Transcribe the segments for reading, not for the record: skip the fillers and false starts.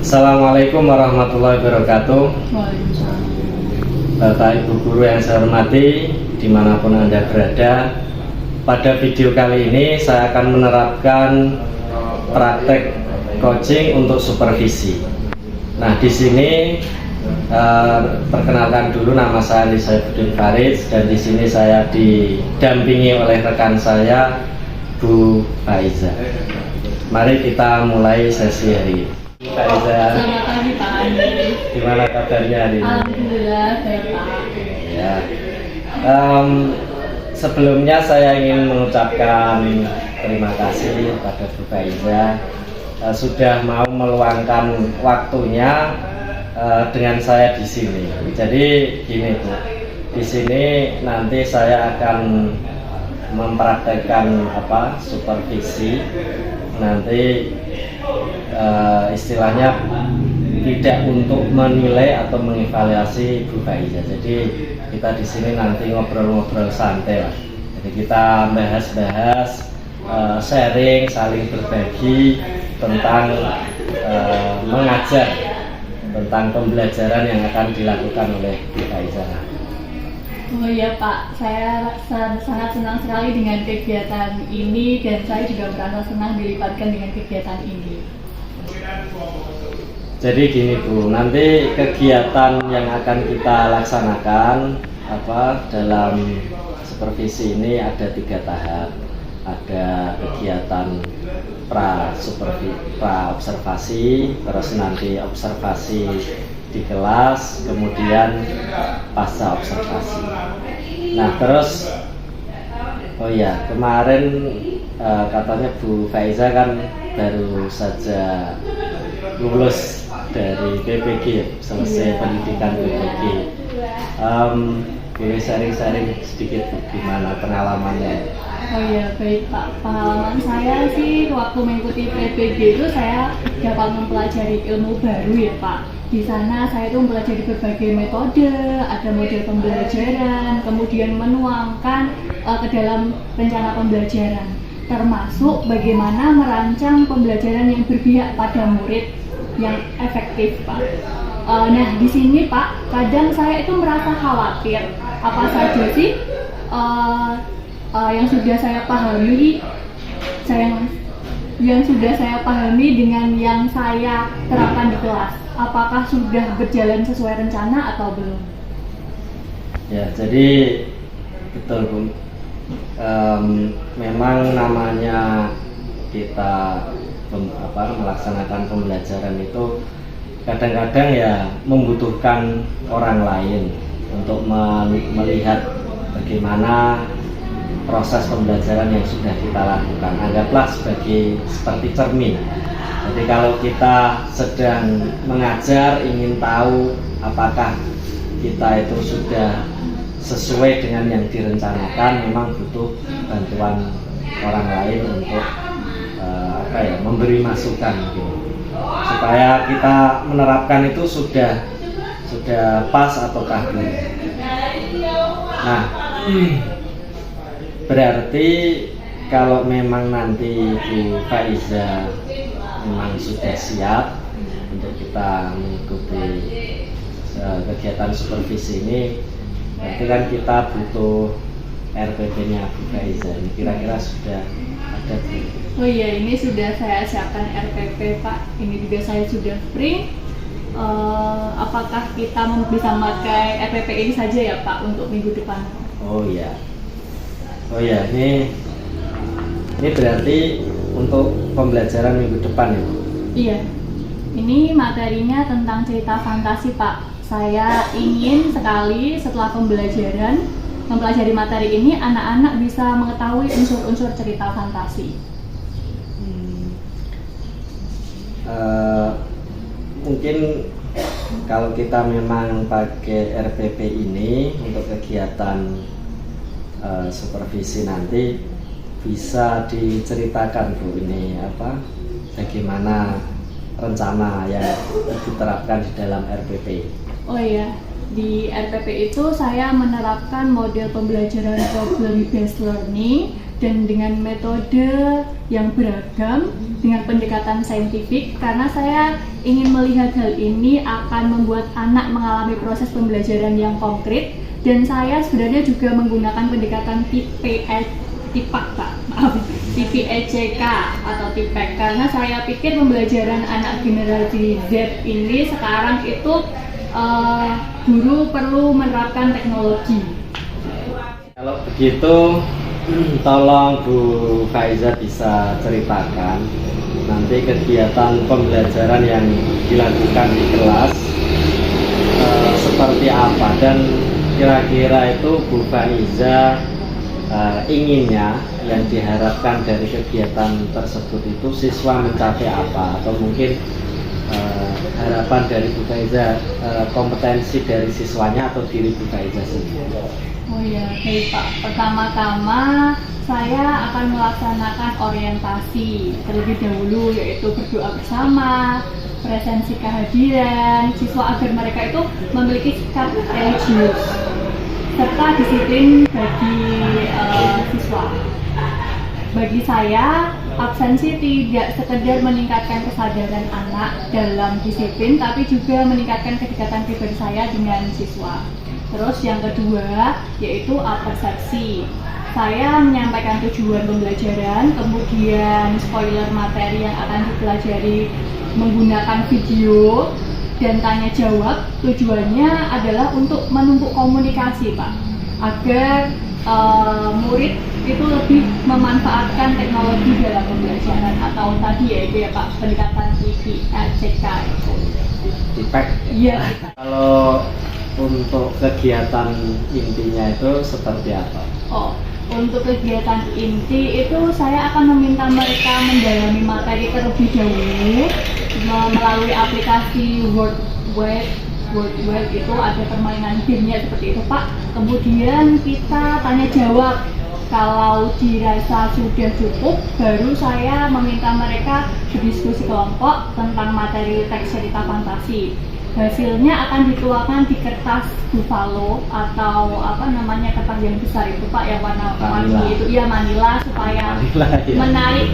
Assalamualaikum warahmatullahi wabarakatuh. Waalaikumsalam. Bapak Ibu guru yang saya hormati, dimanapun Anda berada, pada video kali ini saya akan menerapkan praktek coaching untuk supervisi. Nah, di sini perkenalkan dulu, nama saya Andi Saifuddin Farid, dan di sini saya didampingi oleh rekan saya Bu Faiza. Mari kita mulai sesi hari ini. Faiza, Selamat pagi Pak Andi. gimana kabarnya hari ini? Alhamdulillah baik Pak. Ya. Sebelumnya saya ingin mengucapkan terima kasih kepada Bu Faiza sudah mau meluangkan waktunya dengan saya di sini. Jadi gini Bu, di sini nanti saya akan mempraktekkan supervisi. Nanti istilahnya tidak untuk menilai atau mengevaluasi Bu Faiza. Jadi kita di sini nanti ngobrol-ngobrol santai lah. Jadi kita bahas-bahas, sharing, saling berbagi tentang mengajar, tentang pembelajaran yang akan dilakukan oleh Bu Faiza. Oh iya Pak, saya sangat senang sekali dengan kegiatan ini dan saya juga merasa senang dilibatkan dengan kegiatan ini. Jadi gini Bu, nanti kegiatan yang akan kita laksanakan dalam supervisi ini ada 3 tahap. Ada kegiatan pra observasi, terus nanti observasi di kelas, kemudian pasca observasi. Nah terus, oh ya, kemarin katanya Bu Faiza kan baru saja lulus dari PPG, selesai pendidikan PPG. Boleh sharing-sharing sedikit Bu, gimana pengalamannya? Oh iya baik Pak, pengalaman saya sih waktu mengikuti PPG itu saya dapat mempelajari ilmu baru ya Pak. Di sana saya itu mempelajari berbagai metode, ada model pembelajaran, kemudian menuangkan ke dalam rencana pembelajaran, termasuk bagaimana merancang pembelajaran yang berpihak pada murid yang efektif Pak. Nah di sini Pak, kadang saya itu merasa khawatir apa saja sih yang sudah saya pahami, yang sudah saya pahami dengan yang saya terapkan di kelas, apakah sudah berjalan sesuai rencana atau belum? Ya, jadi betul Bu. Memang namanya kita melaksanakan pembelajaran itu kadang-kadang ya membutuhkan orang lain untuk melihat bagaimana proses pembelajaran yang sudah kita lakukan. Anggaplah seperti cermin. Jadi kalau kita sedang mengajar, ingin tahu apakah kita itu sudah sesuai dengan yang direncanakan, memang butuh bantuan orang lain untuk memberi masukan gitu, supaya kita menerapkan itu sudah pas ataukah belum. Nah, berarti kalau memang nanti Bu Faiza memang sudah siap untuk kita mengikuti kegiatan supervisi ini, berarti kan kita butuh RPP-nya Bu Faiza. Ini kira-kira sudah ada Bu? Oh iya, ini sudah saya siapkan RPP Pak. Ini juga saya sudah print. Apakah kita bisa memakai RPP ini saja ya Pak untuk minggu depan? Oh iya, ini berarti untuk pembelajaran minggu depan ya Bu? Iya, ini materinya tentang cerita fantasi Pak. Saya ingin sekali setelah mempelajari materi ini, anak-anak bisa mengetahui unsur-unsur cerita fantasi. Mungkin kalau kita memang pakai RPP ini untuk kegiatan supervisi nanti, bisa diceritakan Bu ini bagaimana rencana yang diterapkan di dalam RPP. Oh iya, Di RPP itu saya menerapkan model pembelajaran problem based learning dan dengan metode yang beragam dengan pendekatan saintifik, karena saya ingin melihat hal ini akan membuat anak mengalami proses pembelajaran yang konkret. Dan saya sebenarnya juga menggunakan pendekatan TPECK atau TPEC, karena saya pikir pembelajaran anak generasi Z ini sekarang itu guru perlu menerapkan teknologi. Kalau begitu, tolong Bu Faiza bisa ceritakan nanti kegiatan pembelajaran yang dilakukan di kelas seperti apa, dan kira-kira itu Bu Faiza inginnya yang diharapkan dari kegiatan tersebut itu siswa mencapai apa, atau mungkin harapan dari Bu Faiza, kompetensi dari siswanya atau diri Bu Faiza sendiri. Oh ya, baik Pak. Pertama-tama saya akan melaksanakan orientasi terlebih dahulu, yaitu berdoa bersama, presensi kehadiran siswa agar mereka itu memiliki sikap religius serta disiplin bagi siswa. Bagi saya, absensi tidak sekedar meningkatkan kesadaran anak dalam disiplin, tapi juga meningkatkan kedekatan pribadi saya dengan siswa. Terus yang kedua, yaitu persepsi. Saya menyampaikan tujuan pembelajaran, kemudian spoiler materi yang akan dipelajari menggunakan video dan tanya jawab. Tujuannya adalah untuk menumpuk komunikasi, Pak, agar murid itu lebih memanfaatkan teknologi dalam pembelajaran, atau tadi yaitu ya Pak, pendekatan TPECK itu. TPEC? Iya. Kalau untuk kegiatan intinya itu seperti apa? Oh, untuk kegiatan inti itu saya akan meminta mereka mendalami materi terlebih dahulu melalui aplikasi Word itu ada permainan gamenya seperti itu Pak. Kemudian kita tanya jawab. Kalau dirasa sudah cukup, baru saya meminta mereka berdiskusi kelompok tentang materi teks cerita fantasi. Hasilnya akan dituangkan di kertas buffalo atau kertas yang besar itu Pak, yang warna-warni itu, ya Manila, supaya menarik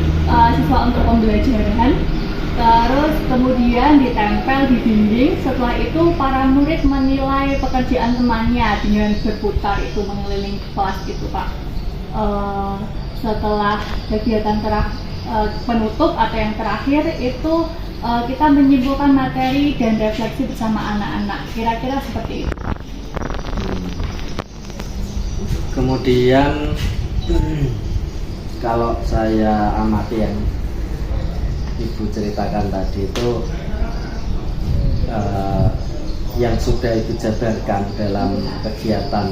siswa untuk pembelajaran. Terus kemudian ditempel di dinding. Setelah itu para murid menilai pekerjaan temannya dengan berputar itu mengelilingi kelas itu Pak. Setelah kegiatan penutup atau yang terakhir itu kita menyimpulkan materi dan refleksi bersama anak-anak. Kira-kira seperti itu. Kemudian kalau saya amati yang Ibu ceritakan tadi itu yang sudah Ibu jabarkan dalam kegiatan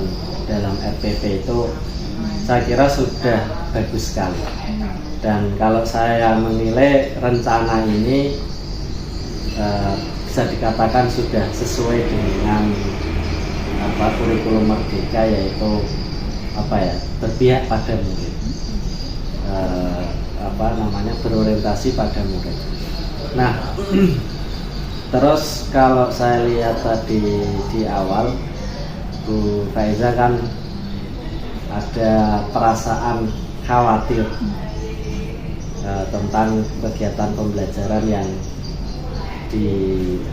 dalam RPP itu saya kira sudah bagus sekali. Dan kalau saya menilai rencana ini bisa dikatakan sudah sesuai dengan kurikulum Merdeka, yaitu berpihak pada murid, berorientasi pada murid. Nah, terus kalau saya lihat tadi di awal Bu Faiza kan ada perasaan khawatir tentang kegiatan pembelajaran yang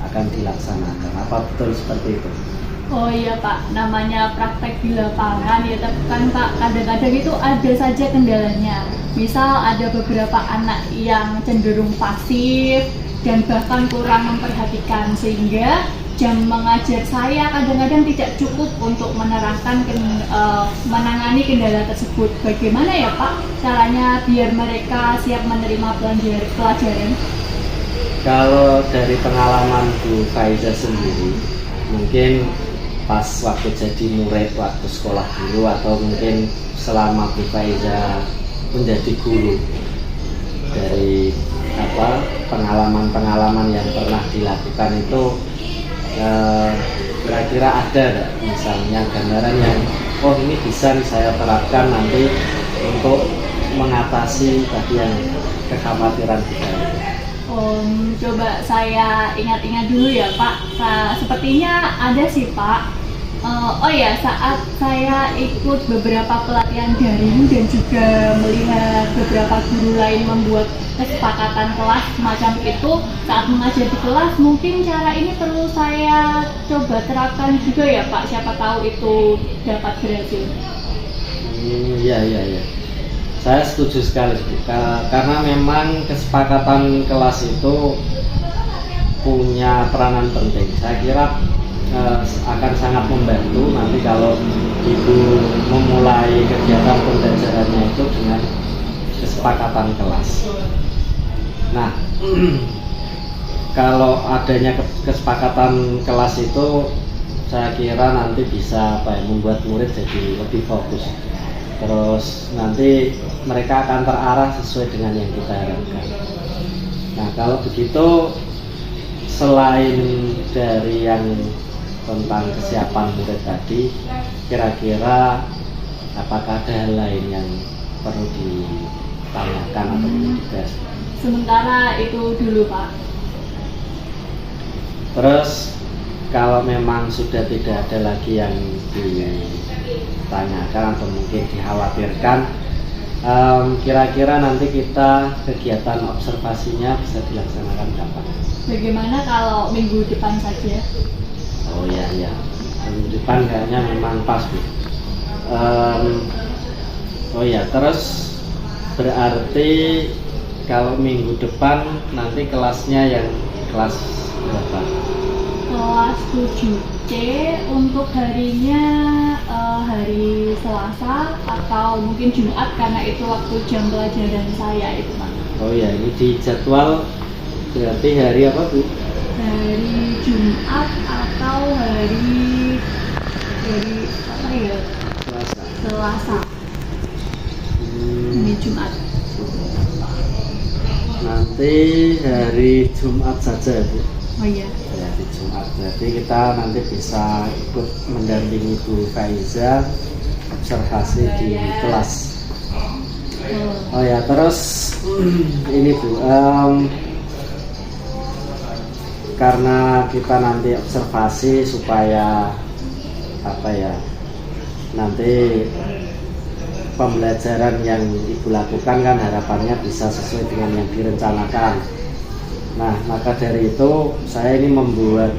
akan dilaksanakan. Apa betul seperti itu? Oh iya Pak, namanya praktek di lapangan ya, tapi kan Pak, kadang-kadang itu ada saja kendalanya. Misal ada beberapa anak yang cenderung pasif dan bahkan kurang memperhatikan, sehingga jam mengajar saya kadang-kadang tidak cukup untuk menangani kendala tersebut. Bagaimana ya Pak caranya biar mereka siap menerima pelajaran? Kalau dari pengalaman Bu Faiza sendiri, mungkin pas waktu jadi murid, waktu sekolah dulu, atau mungkin selama Bu Faiza menjadi guru, dari pengalaman-pengalaman yang pernah dilakukan itu, kira-kira ada nggak misalnya gambaran yang ini bisa saya terapkan nanti untuk mengatasi tadi yang kekhawatiran kita? Coba saya ingat-ingat dulu ya Pak. Sepertinya ada sih Pak. Oh ya, saat saya ikut beberapa pelatihan daring dan juga melihat beberapa guru lain membuat kesepakatan kelas semacam itu saat mengajar di kelas, mungkin cara ini perlu saya coba terapkan juga ya Pak, siapa tahu itu dapat berhasil. Iya, iya, iya. Saya setuju sekali, karena memang kesepakatan kelas itu punya peranan penting. Saya kira akan sangat membantu nanti kalau ibu memulai kegiatan pembelajarannya itu dengan kesepakatan kelas. Nah, kalau adanya kesepakatan kelas itu, saya kira nanti bisa membuat murid jadi lebih fokus. Terus nanti mereka akan terarah sesuai dengan yang kita harapkan. Nah, kalau begitu, selain dari yang tentang kesiapan murid tadi, kira-kira apakah ada hal lain yang perlu ditanyakan atau dibahas? Sementara itu dulu Pak. Terus kalau memang sudah tidak ada lagi yang ditanyakan atau mungkin dikhawatirkan, kira-kira nanti kita kegiatan observasinya bisa dilaksanakan kapan? Bagaimana kalau minggu depan saja? Oh iya, iya, minggu depan kayaknya memang pas, Bu. Oh iya, terus berarti kalau minggu depan nanti kelasnya yang kelas berapa? Kelas 7C untuk harinya hari Selasa atau mungkin Jumat karena itu waktu jam pelajaran saya itu Pak. Oh iya, ini di jadwal berarti hari apa, Bu? Hari Jumat atau hari apa ya? Selasa. Ini Jumat. Nanti hari Jumat saja, Bu. Oh iya. Hari Jumat. Berarti kita nanti bisa ikut mendampingi Bu Faiza observasi di kelas. Oh ya, terus ini Bu, karena kita nanti observasi supaya apa ya, nanti pembelajaran yang ibu lakukan kan harapannya bisa sesuai dengan yang direncanakan. Nah, maka dari itu saya ini membuat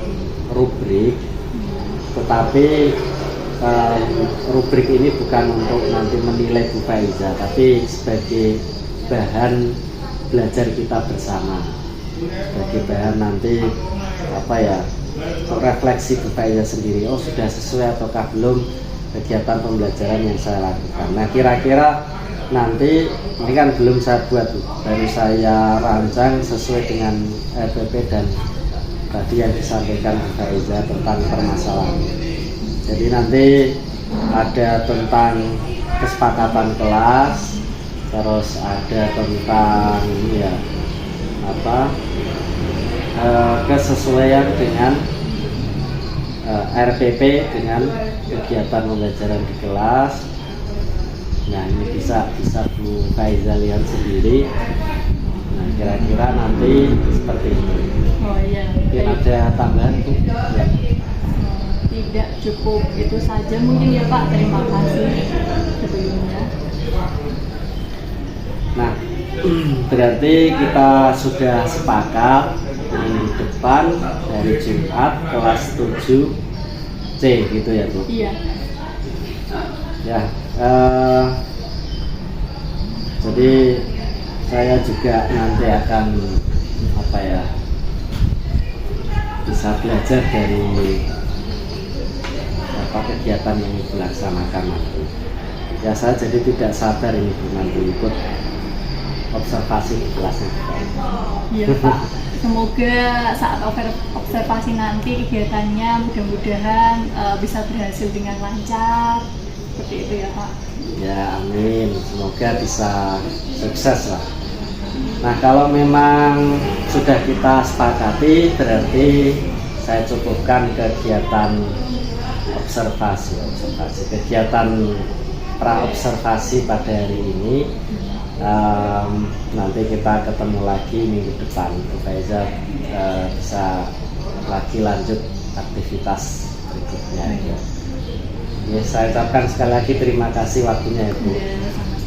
rubrik, tetapi rubrik ini bukan untuk nanti menilai Bu Faiza, tapi sebagai bahan belajar kita bersama, sebagai bahan nanti apa ya, refleksi Bu Faiza sendiri. Oh, sudah sesuai ataukah belum kegiatan pembelajaran yang saya lakukan. Nah, kira-kira nanti ini kan belum saya buat, baru saya rancang sesuai dengan RPP dan tadi yang disampaikan Bu Faiza tentang permasalahan. Jadi nanti ada tentang kesepakatan kelas, terus ada tentang ini ya, apa, kesesuaian dengan RPP dengan kegiatan pembelajaran di kelas. Nah, ini bisa Bu Faiza lihat sendiri. Nah, kira-kira nanti seperti ini. Oh iya. Mungkin ada tambahan, Bu? Ya. Tidak, cukup itu saja mungkin ya Pak. Terima kasih sebelumnya. Nah, berarti kita sudah sepakat di depan dari Jumat kelas 7C gitu ya, Bu? Iya. Ya, jadi saya juga nanti akan apa ya, bisa belajar dari apa kegiatan yang Ibu laksanakan nanti. Ya, saya jadi tidak sabar ini Bu, nanti ikut observasi di kelasnya. Iya Pak, semoga saat observasi nanti kegiatannya mudah-mudahan bisa berhasil dengan lancar, seperti itu ya Pak. Ya, amin, semoga bisa sukses lah. Nah, kalau memang sudah kita sepakati, berarti saya cukupkan kegiatan observasi kegiatan pra-observasi pada hari ini. Nanti kita ketemu lagi minggu depan. Bu Faiza bisa lagi lanjut aktivitas berikutnya ya. Ya, saya ucapkan sekali lagi terima kasih waktunya ya Bu. Ya, sama